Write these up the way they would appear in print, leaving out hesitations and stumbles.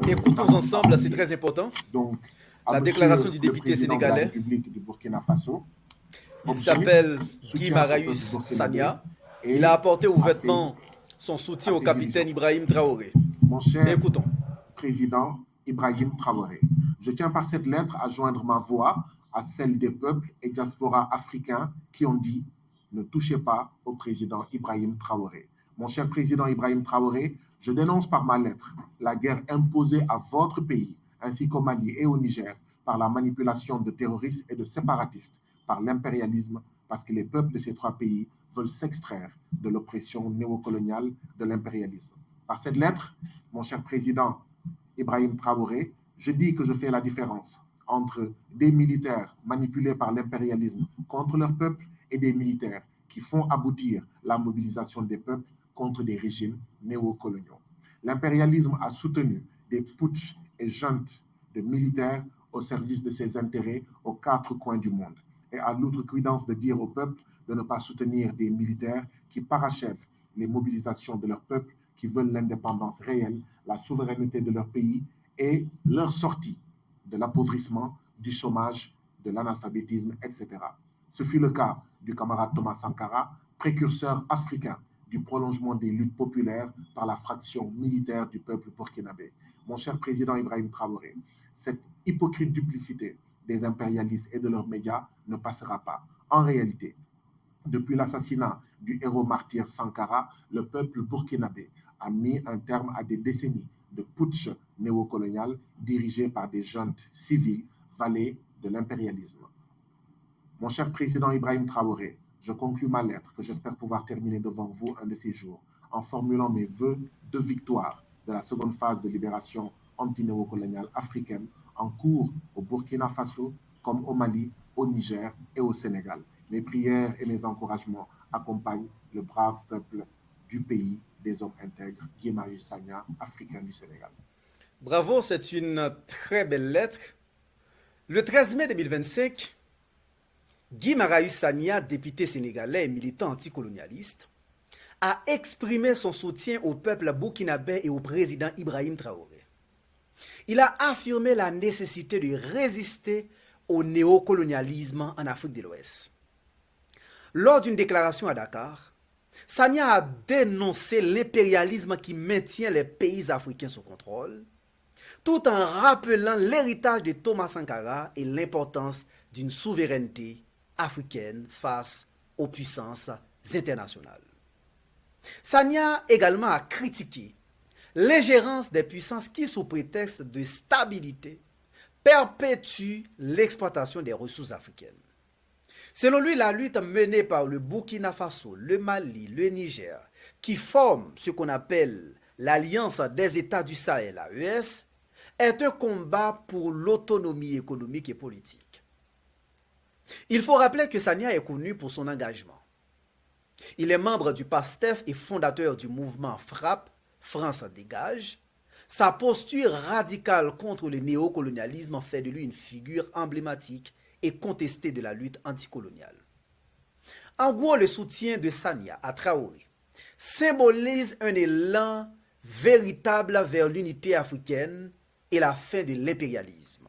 Écoutons partie par ensemble, c'est partie. très important, Donc, à la déclaration Monsieur du le député Président de la sénégalais. République du Burkina Faso, Il objet, s'appelle Guy soutien au peuple Marius burkinabé Sagna. Il a et apporté au à ses, vêtement son soutien à au ses capitaine dirigeants. Ibrahim Traoré. Mon cher Écoutons. Président Ibrahim Traoré, je tiens par cette lettre à joindre ma voix à celle des peuples et diasporas africains qui ont dit ne touchez pas au président Ibrahim Traoré. Mon cher président Ibrahim Traoré, je dénonce par ma lettre la guerre imposée à votre pays, ainsi qu'au Mali et au Niger, par la manipulation de terroristes et de séparatistes, par l'impérialisme, parce que les peuples de ces trois pays veulent s'extraire de l'oppression néocoloniale de l'impérialisme. Par cette lettre, mon cher président Ibrahim Traoré, je dis que je fais la différence entre des militaires manipulés par l'impérialisme contre leur peuple et des militaires qui font aboutir la mobilisation des peuples contre des régimes néocoloniaux. L'impérialisme a soutenu des putschs et juntes de militaires au service de ses intérêts aux quatre coins du monde et a l'outrecuidance de dire au peuple de ne pas soutenir des militaires qui parachèvent les mobilisations de leur peuple qui veulent l'indépendance réelle, la souveraineté de leur pays et leur sortie de l'appauvrissement, du chômage, de l'analphabétisme, etc. Ce fut le cas du camarade Thomas Sankara, précurseur africain du prolongement des luttes populaires par la fraction militaire du peuple burkinabé. Mon cher président Ibrahim Traoré, cette hypocrite duplicité des impérialistes et de leurs médias ne passera pas. En réalité, depuis l'assassinat du héros martyr Sankara, le peuple burkinabé a mis un terme à des décennies de putsch néocolonial dirigés par des juntes civiles valets de l'impérialisme. Mon cher président Ibrahim Traoré, je conclus ma lettre que j'espère pouvoir terminer devant vous un de ces jours en formulant mes vœux de victoire de la seconde phase de libération anti-néocoloniale africaine en cours au Burkina Faso comme au Mali, au Niger et au Sénégal. Mes prières et mes encouragements accompagnent le brave peuple du pays des hommes intègres, Guy Marius Sagna, africain du Sénégal. Bravo, c'est une très belle lettre. Le 13 mai 2025, Guy Marius Sagna, député sénégalais et militant anticolonialiste, a exprimé son soutien au peuple burkinabé et au président Ibrahim Traoré. Il a affirmé la nécessité de résister au néocolonialisme en Afrique de l'Ouest. Lors d'une déclaration à Dakar, Sagna a dénoncé l'impérialisme qui maintient les pays africains sous contrôle, tout en rappelant l'héritage de Thomas Sankara et l'importance d'une souveraineté africaine face aux puissances internationales. Sagna également a critiqué l'ingérence des puissances qui, sous prétexte de stabilité, perpétuent l'exploitation des ressources africaines. Selon lui, la lutte menée par le Burkina Faso, le Mali, le Niger, qui forment ce qu'on appelle l'Alliance des États du Sahel, l'AES, est un combat pour l'autonomie économique et politique. Il faut rappeler que Sagna est connu pour son engagement. Il est membre du PASTEF et fondateur du mouvement FRAPP, France Dégage. Sa posture radicale contre le néocolonialisme fait de lui une figure emblématique et contestée de la lutte anticoloniale. En gros, le soutien de Sagna à Traoré symbolise un élan véritable vers l'unité africaine et la fin de l'impérialisme.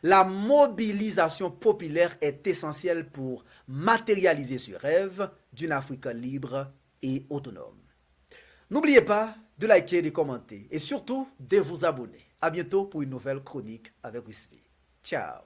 La mobilisation populaire est essentielle pour matérialiser ce rêve d'une Afrique libre et autonome. N'oubliez pas de liker, de commenter et surtout de vous abonner. À bientôt pour une nouvelle chronique avec Wesley. Ciao.